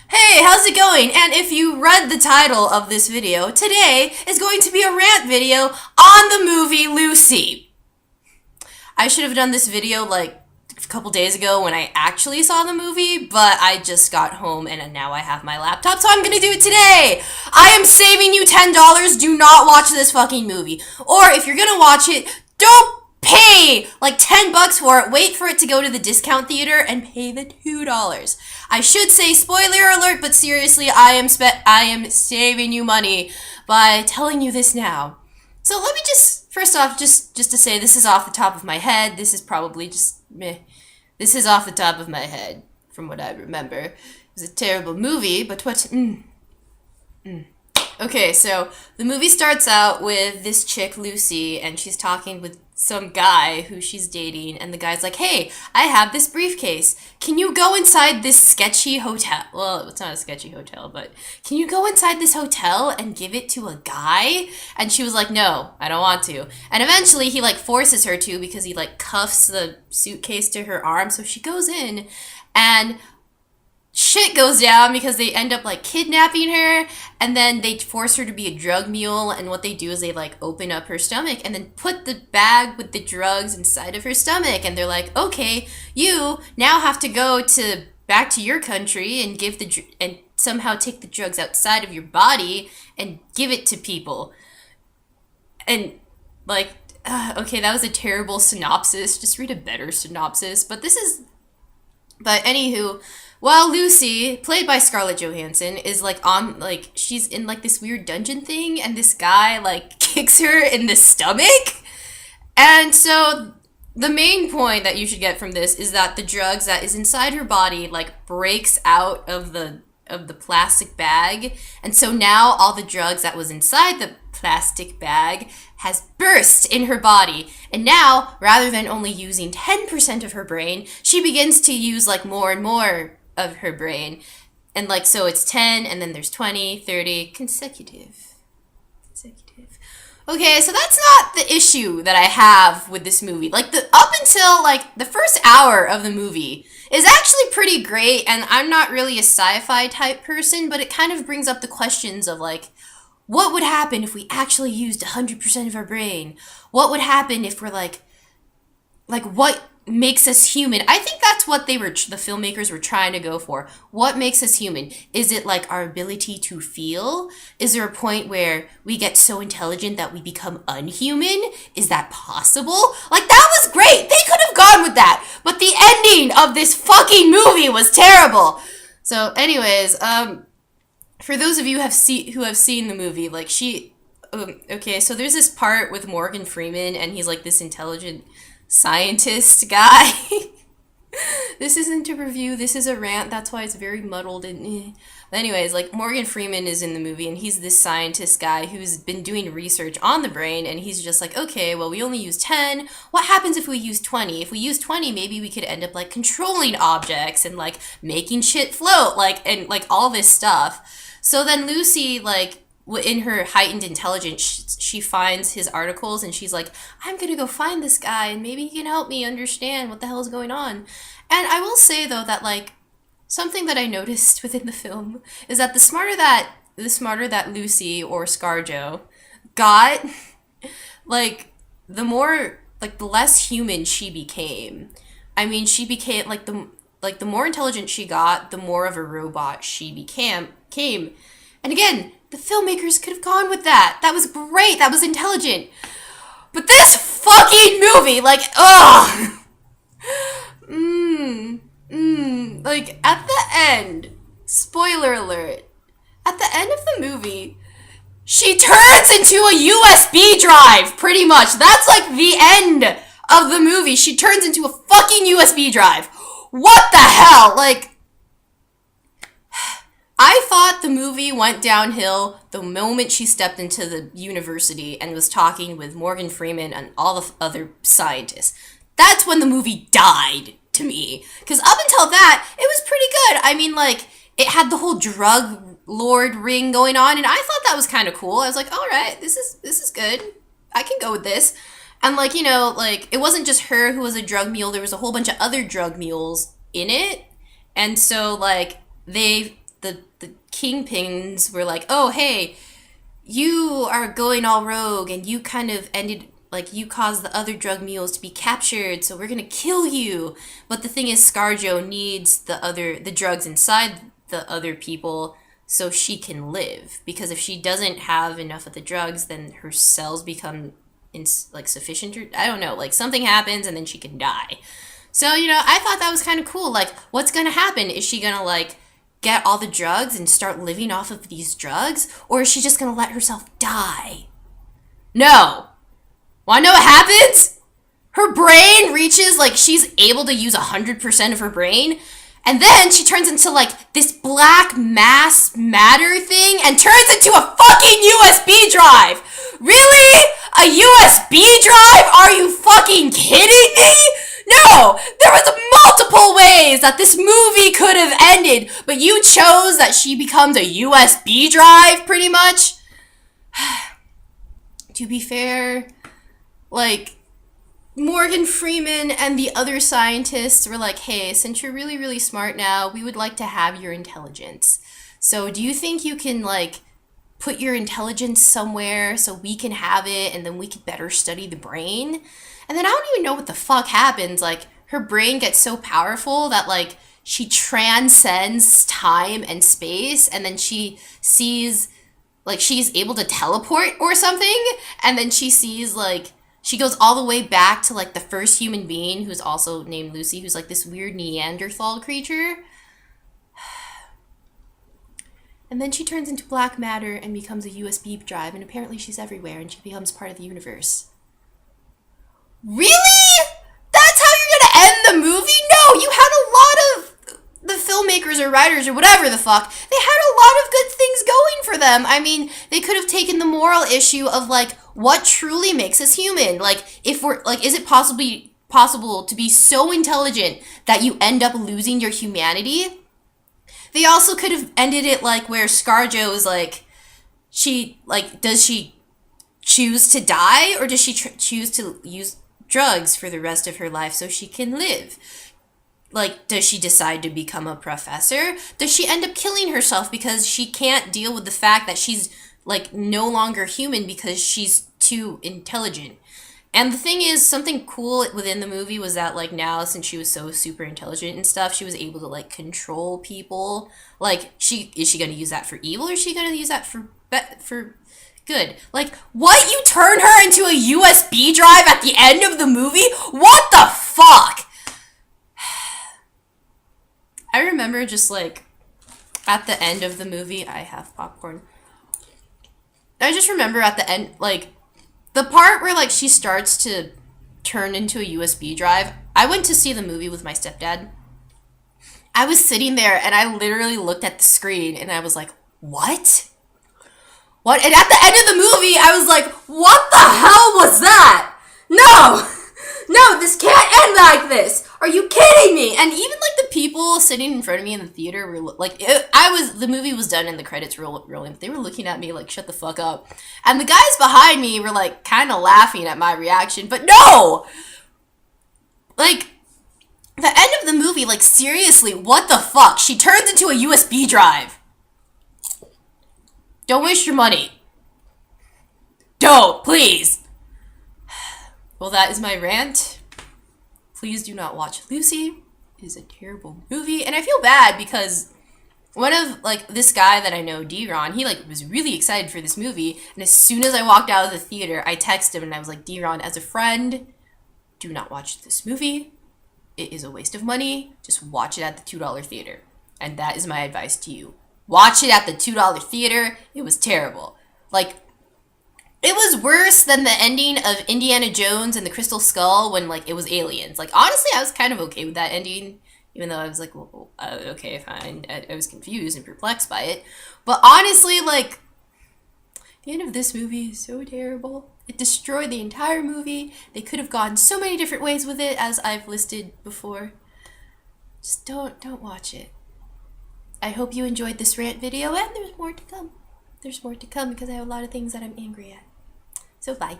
Hey, how's it going? And if you read the title of this video, today is going to be a rant video on the movie Lucy. I should have done this video like a couple days ago when I actually saw the movie, but I just got home and now I have my laptop, so I'm gonna do it today. I am saving you $10. Do not watch this fucking movie. Or if you're gonna watch it, don't pay like $10 for it. Wait for it to go to the discount theater and pay the $2. I should say spoiler alert, but seriously, I am saving you money by telling you this now. So let me just first off just to say this is off the top of my head. This is probably just meh. This is off the top of my head from what I remember. It was a terrible movie, but what Okay, so the movie starts out with this chick, Lucy, and she's talking with some guy who she's dating, and the guy's like, hey, I have this briefcase. Can you go inside this sketchy hotel? Well, it's not a sketchy hotel, but can you go inside this hotel and give it to a guy? And she was like, no, I don't want to. And eventually he like forces her to because he like cuffs the suitcase to her arm. So she goes in and shit goes down because they end up like kidnapping her, and then they force her to be a drug mule, and what they do is they like open up her stomach and then put the bag with the drugs inside of her stomach, and they're like, okay, you now have to go to back to your country and give and somehow take the drugs outside of your body and give it to people. And like okay, that was a terrible synopsis. Just read a better synopsis. But anywho, while Lucy, played by Scarlett Johansson, is like on, like, she's in like this weird dungeon thing, and this guy like kicks her in the stomach. And so the main point that you should get from this is that the drugs that is inside her body like breaks out of the plastic bag, and so now all the drugs that was inside the plastic bag has burst in her body, and now rather than only using 10% of her brain, she begins to use like more and more of her brain, and like so it's 10, and then there's 20, 30 consecutive. Okay, so that's not the issue that I have with this movie. Like, the up until like the first hour of the movie is actually pretty great, and I'm not really a sci-fi type person, but it kind of brings up the questions of like, what would happen if we actually used 100% of our brain? What would happen if we're like what makes us human? I think that's what the filmmakers were trying to go for. What makes us human? Is it like our ability to feel? Is there a point where we get so intelligent that we become unhuman? Is that possible? Like, that was great. They could have gone with that. But the ending of this fucking movie was terrible. So anyways, for those of you who have seen the movie, like okay, so there's this part with Morgan Freeman, and he's like this intelligent scientist guy. This isn't a review, this is a rant, that's why it's very muddled and But anyways, like, Morgan Freeman is in the movie, and he's this scientist guy who's been doing research on the brain, and he's just like, okay, well, we only use 10, what happens if we use 20? If we use 20, maybe we could end up like controlling objects and like making shit float, like, and like all this stuff. So then Lucy, like, in her heightened intelligence, she finds his articles, and she's like, I'm gonna go find this guy, and maybe he can help me understand what the hell is going on. And I will say, though, that, like, something that I noticed within the film is that the smarter that Lucy, or ScarJo, got, like, the more, like, the less human she became. I mean, she became, like, the more intelligent she got, the more of a robot she became. And again, the filmmakers could have gone with that. That was great. That was intelligent. But this fucking movie, like, ugh. Like, at the end, spoiler alert, at the end of the movie, she turns into a USB drive, pretty much. That's like the end of the movie. She turns into a fucking USB drive. What the hell? Like, I thought the movie went downhill the moment she stepped into the university and was talking with Morgan Freeman and all the other scientists. That's when the movie died to me. Because up until that, it was pretty good. I mean, like, it had the whole drug lord ring going on, and I thought that was kind of cool. I was like, all right, this is good. I can go with this. And, like, you know, like, it wasn't just her who was a drug mule. There was a whole bunch of other drug mules in it. And so, like, they the kingpins were like, oh, hey, you are going all rogue and you kind of ended, like, you caused the other drug mules to be captured, so we're gonna kill you. But the thing is, ScarJo needs the drugs inside the other people so she can live. Because if she doesn't have enough of the drugs, then her cells become sufficient. I don't know, like something happens and then she can die. So, I thought that was kind of cool. Like, what's gonna happen? Is she gonna, like, get all the drugs and start living off of these drugs? Or is she just gonna let herself die? No. Wanna know what happens? Her brain reaches, like, she's able to use 100% of her brain. And then she turns into, like, this black mass matter thing and turns into a fucking USB drive. Really? A USB drive? Are you fucking kidding me? No! There was multiple ways that this movie could have ended, but you chose that she becomes a USB drive, pretty much. To be fair, like, Morgan Freeman and the other scientists were like, hey, since you're really, really smart now, we would like to have your intelligence. So do you think you can, like, put your intelligence somewhere so we can have it and then we could better study the brain? And then I don't even know what the fuck happens. Like, her brain gets so powerful that, like, she transcends time and space, and then she sees, like, she's able to teleport or something, and then she sees, like, she goes all the way back to, like, the first human being, who's also named Lucy, who's, like, this weird Neanderthal creature. And then she turns into black matter and becomes a USB drive, and apparently she's everywhere, and she becomes part of the universe. Really? That's how you're gonna end the movie? No, you had a lot of the filmmakers or writers or whatever the fuck. They had a lot of good things going for them. I mean, they could have taken the moral issue of, like, what truly makes us human? Like, if we're, like, is it possible to be so intelligent that you end up losing your humanity? They also could have ended it, like, where ScarJo is, like, does she choose to die, or does she choose to use drugs for the rest of her life so she can live? Like, does she decide to become a professor? Does she end up killing herself because she can't deal with the fact that she's, like, no longer human because she's too intelligent? And the thing is, something cool within the movie was that, like, now, since she was so super intelligent and stuff, she was able to, like, control people. Like, is she gonna use that for evil, or is she gonna use that for good? Like, what? You turn her into a USB drive at the end of the movie? What the fuck? I remember just, like, at the end of the movie, I have popcorn. I just remember at the end, like, the part where, like, she starts to turn into a USB drive. I went to see the movie with my stepdad. I was sitting there, and I literally looked at the screen, and I was like, what? What? And at the end of the movie, I was like, what the hell was that? No! No, this can't end like this! Are you kidding me? And even, like, the people sitting in front of me in the theater were, like, the movie was done and the credits rolling. They were looking at me like, shut the fuck up. And the guys behind me were, like, kind of laughing at my reaction, but no! Like, the end of the movie, like, seriously, what the fuck? She turns into a USB drive. Don't waste your money. Don't, please. Well, that is my rant. Please do not watch Lucy. It is a terrible movie. And I feel bad because one of, like, this guy that I know, D-Ron, he, like, was really excited for this movie. And as soon as I walked out of the theater, I texted him and I was like, D-Ron, as a friend, do not watch this movie. It is a waste of money. Just watch it at the $2 theater. And that is my advice to you. Watch it at the $2 theater. It was terrible. Like, it was worse than the ending of Indiana Jones and the Crystal Skull when, like, it was aliens. Like, honestly, I was kind of okay with that ending, even though I was like, well, okay, fine. I was confused and perplexed by it. But honestly, like, the end of this movie is so terrible. It destroyed the entire movie. They could have gone so many different ways with it, as I've listed before. Just don't watch it. I hope you enjoyed this rant video, and there's more to come. There's more to come because I have a lot of things that I'm angry at. So bye.